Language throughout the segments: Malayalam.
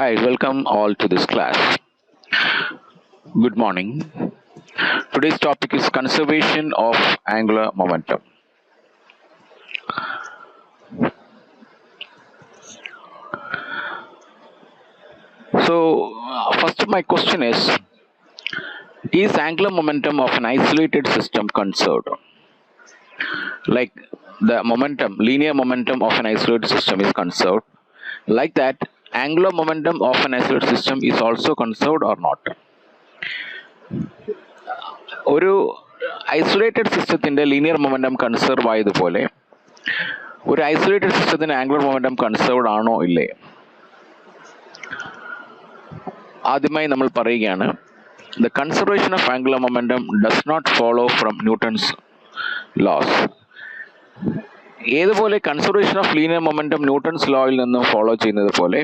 Hi, welcome all to this class. Good morning. Today's topic is conservation of angular momentum. First my question is angular momentum of an isolated system conserved? Like the momentum, linear momentum of an isolated system is conserved. Like that, angular momentum of an isolated system is also conserved or not? ഒരു ഐസൊലേറ്റഡ് സിസ്റ്റത്തിന്റെ ലീനിയർ മൊമെന്റം കൺസർവ് ആയതുപോലെ ഒരു ഐസൊലേറ്റഡ് സിസ്റ്റത്തിന് ആംഗുലർ മൊമെന്റം കൺസർവ്ഡ് ആണോ ഇല്ലേ? ആദ്യമായി നമ്മൾ പറയുകയാണ്, the conservation of angular momentum does not follow from Newton's laws. ഏതുപോലെ conservation of linear momentum Newton's ലോയിൽ നിന്നും ഫോളോ ചെയ്യുന്നത് പോലെ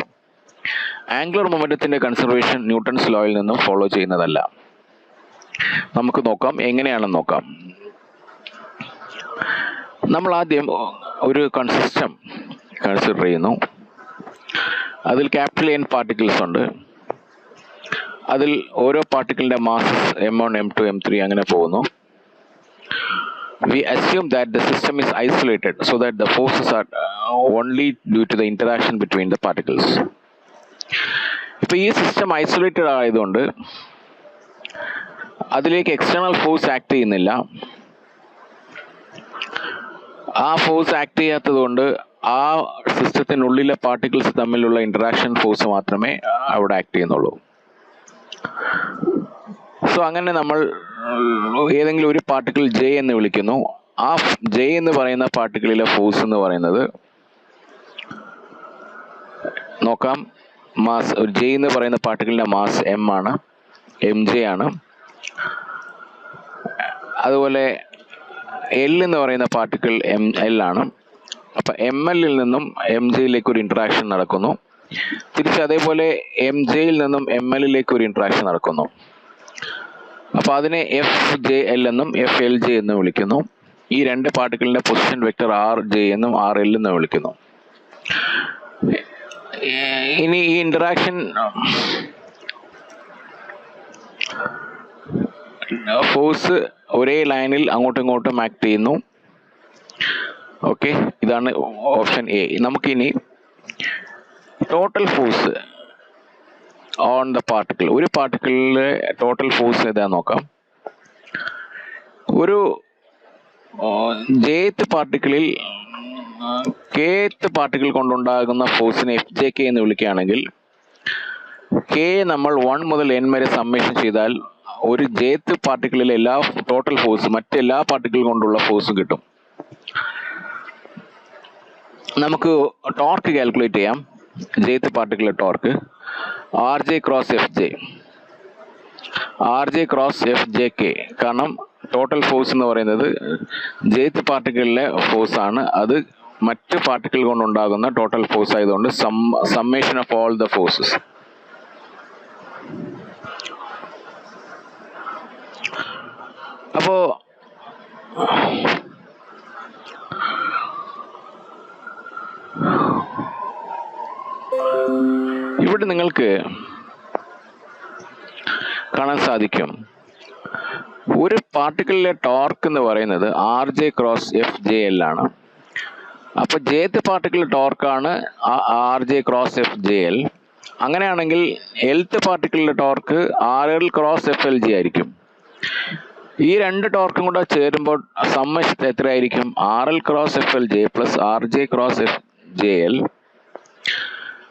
ആംഗുലർ മൊമെന്റത്തിന്റെ കൺസർവേഷൻ ന്യൂട്ടൺസ് ലോയിൽ നിന്നും ഫോളോ ചെയ്യുന്നതല്ല. നമുക്ക് നോക്കാം, എങ്ങനെയാണെന്ന് നോക്കാം. നമ്മൾ ആദ്യം ഒരു സിസ്റ്റം കൺസിഡർ ചെയ്യുന്നു. അതിൽ ക്യാപിറ്റൽ N പാർട്ടിക്കിൾസ് ഉണ്ട്. അതിൽ ഓരോ പാർട്ടിക്കിളിന്റെ മാസസ് M1, M2, M3 അങ്ങനെ പോകുന്നു. We assume that the system is isolated so that the forces are only due to the interaction between the particles. ഇപ്പൊ ഈ സിസ്റ്റം ഐസൊലേറ്റഡ് ആയതുകൊണ്ട് അതിലേക്ക് എക്സ്റ്റേണൽ ഫോഴ്സ് ആക്ട് ചെയ്യുന്നില്ല. ആ ഫോഴ്സ് ആക്ട് ചെയ്യാത്തത് കൊണ്ട് ആ സിസ്റ്റത്തിനുള്ളിലെ പാർട്ടിക്കിൾസ് തമ്മിലുള്ള ഇന്ററാക്ഷൻ ഫോഴ്സ് മാത്രമേ അവിടെ ആക്ട് ചെയ്യുന്നുള്ളൂ. സോ അങ്ങനെ നമ്മൾ ഏതെങ്കിലും ഒരു പാർട്ടിക്കിൾ J എന്ന് വിളിക്കുന്നു. ആ J എന്ന് പറയുന്ന പാർട്ടിക്കിളിലെ ഫോഴ്സ് എന്ന് പറയുന്നത് നോക്കാം. മാസ് J എന്ന് പറയുന്ന പാർട്ടിക്കിളിന്റെ മാസ് M ആണ്, mj ആണ്. അതുപോലെ L എന്ന് പറയുന്ന പാർട്ടിക്കിൾ ML ആണ്. അപ്പൊ ML ൽ നിന്നും MJ-യിലേക്ക് ഒരു ഇന്ററാക്ഷൻ നടക്കുന്നു. തിരിച്ച് അതേപോലെ MJ-യിൽ നിന്നും ML-ലേക്ക് ഒരു ഇന്ററാക്ഷൻ നടക്കുന്നു. അപ്പൊ അതിനെ FJL എന്നും FLJ എന്നും വിളിക്കുന്നു. ഈ രണ്ട് പാർട്ടിക്കിളിന്റെ പൊസിഷൻ വെക്ടർ RJ എന്നും RL എന്നും വിളിക്കുന്നു. ഇനി ഈ ഇന്ററാക്ഷൻ ഫോഴ്സ് ഒരേ ലൈനിൽ അങ്ങോട്ടും ഇങ്ങോട്ടും ആക്ട് ചെയ്യുന്നു. ഓക്കെ, ഇതാണ് ഓപ്ഷൻ എ. നമുക്കിനി total force on the particle, ഒരു പാർട്ടിക്കിളിലെ ടോട്ടൽ ഫോഴ്സ് ഏതാ നോക്കാം. ഒരു jth പാർട്ടിക്കിളിൽ kth പാർട്ടിക്കിൾ കൊണ്ടുണ്ടാകുന്ന ഫോഴ്സിനെ FJK എന്ന് വിളിക്കുകയാണെങ്കിൽ K നമ്മൾ 1 മുതൽ N വരെ സമ്മേഷൻ ചെയ്താൽ ഒരു jth പാർട്ടിക്കിളിലെ എല്ലാ ടോട്ടൽ ഫോഴ്സ് മറ്റെല്ലാ പാർട്ടിക്കിൾ കൊണ്ടുള്ള ഫോഴ്സും കിട്ടും. നമുക്ക് ടോർക്ക് കാൽക്കുലേറ്റ് ചെയ്യാം. jth പാർട്ടിക്കിളിലെ torque RJ cross FJ, RJ cross FJK. കാരണം ടോട്ടൽ ഫോഴ്സ് എന്ന് പറയുന്നത് jth പാർട്ടിക്കിളിലെ ഫോഴ്സ് ആണ്. അത് മറ്റ് പാർട്ടിക്കിൾ കൊണ്ടുണ്ടാകുന്ന ടോട്ടൽ ഫോഴ്സ് ആയതുകൊണ്ട് summation of all the forces. അപ്പോ ഇവിടെ നിങ്ങൾക്ക് കാണാൻ സാധിക്കും, ഒരു പാർട്ടിക്കിളിലെ ടോർക്ക് എന്ന് പറയുന്നത് RJ ക്രോസ് FJL ആണ്. അപ്പൊ jth പാർട്ടിക്കിൾ ടോർക്കാണ് RJ ക്രോസ് FJL. അങ്ങനെയാണെങ്കിൽ Lth പാർട്ടിക്കിളിലെ ടോർക്ക് RL ക്രോസ് FLJ ആയിരിക്കും. ഈ രണ്ട് ടോർക്കും കൂടെ ചേരുമ്പോൾ സമ്മേഷൻ എത്രയായിരിക്കും? RL cross FLJ plus RJ cross FJL.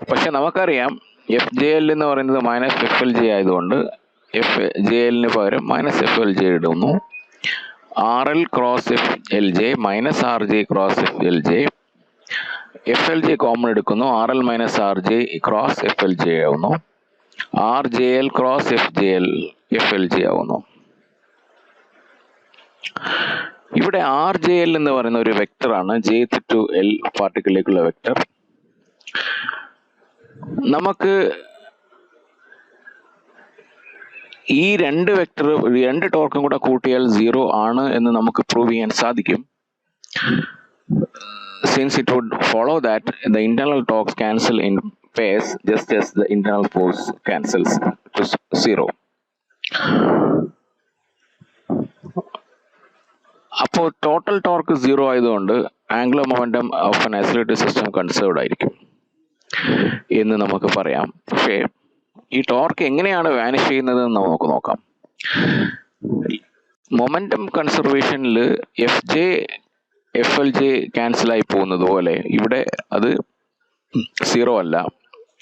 പക്ഷെ നമുക്കറിയാം FJL എന്ന് പറയുന്നത് മൈനസ് FLJ ആയതുകൊണ്ട് FJL പകരം മൈനസ് FLJ ഇടുന്നു. RL cross FLJ minus RJ cross FLJ. FLJ common എടുക്കുന്നു, RL minus RJ cross FLJ ആവുന്നു. RJL ക്രോസ് FLJ ആവുന്നു. ഇവിടെ RJL എന്ന് പറയുന്ന ഒരു വെക്ടറാണ്, jth to L പാർട്ടിക്കിളിലേക്കുള്ള വെക്ടർ. നമുക്ക് ഈ രണ്ട് ടോർക്കും കൂടെ കൂട്ടിയാൽ 0 ആണ് എന്ന് നമുക്ക് പ്രൂവ് ചെയ്യാൻ സാധിക്കും. Since it would follow that the internal torques cancel in pairs just as the internal force cancels to zero. അപ്പോൾ ടോട്ടൽ ടോർക്ക് സീറോ ആയതുകൊണ്ട് angular momentum of an isolated system conserved ആയിരിക്കും എന്ന് നമുക്ക് പറയാം. പക്ഷേ ഈ ടോർക്ക് എങ്ങനെയാണ് വാനിഷ് ചെയ്യുന്നത് എന്ന് നമുക്ക് നോക്കാം. മൊമെന്റം കൺസർവേഷനിൽ FLJ ക്യാൻസൽ ആയി പോകുന്നത് പോലെ ഇവിടെ അത് സീറോ അല്ല,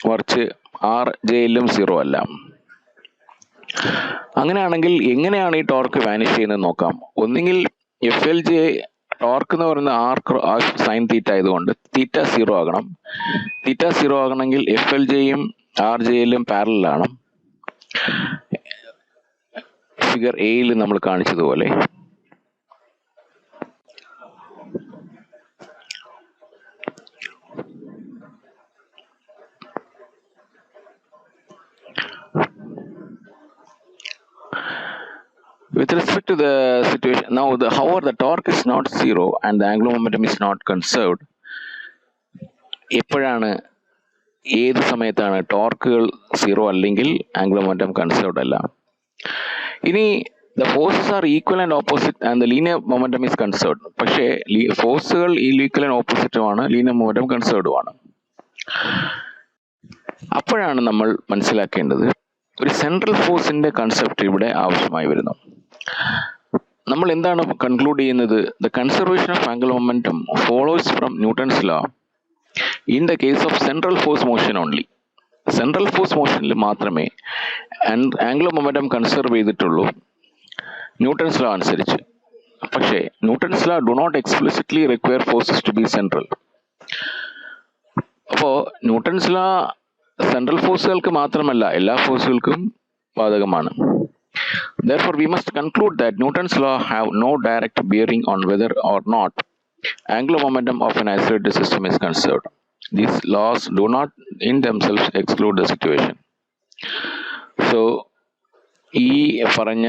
മറിച്ച് RJയിലും സീറോ അല്ല. അങ്ങനെയാണെങ്കിൽ എങ്ങനെയാണ് ഈ ടോർക്ക് വാനിഷ് ചെയ്യുന്നത് നോക്കാം. ഒന്നുകിൽ FLJ ടോർക്ക് എന്ന് പറയുന്നത് R സൈൻ തീറ്റ ആയതുകൊണ്ട് തീറ്റ സീറോ ആകണം. തീറ്റ സീറോ ആകണമെങ്കിൽ FLJയും RJയിലും പാരലലാണ്. ഫിഗർ എയിൽ നമ്മൾ കാണിച്ചതുപോലെ with respect to the situation now, however the torque is not zero and the angular momentum is not conserved. എപ്പോഴാണ്, ഏത് സമയത്താണ് ടോർക്കുകൾ സീറോ അല്ലെങ്കിൽ ആംഗുലർ മൊമെന്റം കൺസേർവ്ഡ് അല്ല? ഇനി the forces are equal and opposite and the linear momentum is conserved. പക്ഷേ ഫോഴ്സുകൾ ഈക്വൽ ആൻഡ് ഓപ്പോസിറ്റുമാണ്, ലീനിയർ മൊമെന്റം കൺസേർവ്ഡുമാണ്. അപ്പോഴാണ് നമ്മൾ മനസ്സിലാക്കേണ്ടത് ഒരു സെൻട്രൽ ഫോഴ്സിന്റെ കൺസെപ്റ്റ് ഇവിടെ ആവശ്യമായി വരുന്നു. നമ്മൾ എന്താണ് കൺക്ലൂഡ് ചെയ്യുന്നത്? The conservation of angular momentum follows from Newton's law in the case of central force motion only. Central force മോഷനിൽ മാത്രമേ ആംഗുലർ മൊമെന്റം കൺസർവ് ചെയ്തിട്ടുള്ളൂ ന്യൂട്ടൺസ് ലോ അനുസരിച്ച്. പക്ഷേ Newton's law do not explicitly require forces to be central. അപ്പോൾ ന്യൂട്ടൺസ് ലോ സെൻട്രൽ ഫോഴ്സുകൾക്ക് മാത്രമല്ല, എല്ലാ ഫോഴ്സുകൾക്കും ബാധകമാണ്. Therefore, we must conclude that Newton's law have no direct bearing on whether or not angular momentum of an isolated system is conserved. These laws do not in themselves exclude the situation. So, ഈ പറഞ്ഞ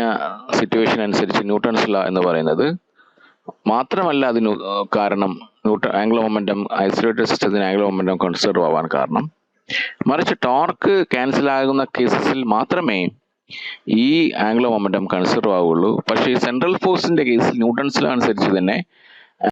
സിറ്റുവേഷൻ അനുസരിച്ച് ന്യൂട്ടൺസ് ലോ എന്ന് പറയുന്നത് മാത്രമല്ല അതിന് കാരണം, ആംഗുലർ മൊമെന്റം ഐസൊലേറ്റഡ് സിസ്റ്റത്തിന് ആംഗുലർ മൊമെന്റം കൺസർവ് ആവാൻ കാരണം, മറിച്ച് ടോർക്ക് ക്യാൻസൽ ആകുന്ന കേസസിൽ മാത്രമേ ഈ ആംഗുലർ മൊമെന്റം കൺസർവ് ആവുള്ളൂ. പക്ഷേ സെൻട്രൽ ഫോഴ്സിന്റെ കേസിൽ ന്യൂട്ടൺസ് ലോ അനുസരിച്ച് തന്നെ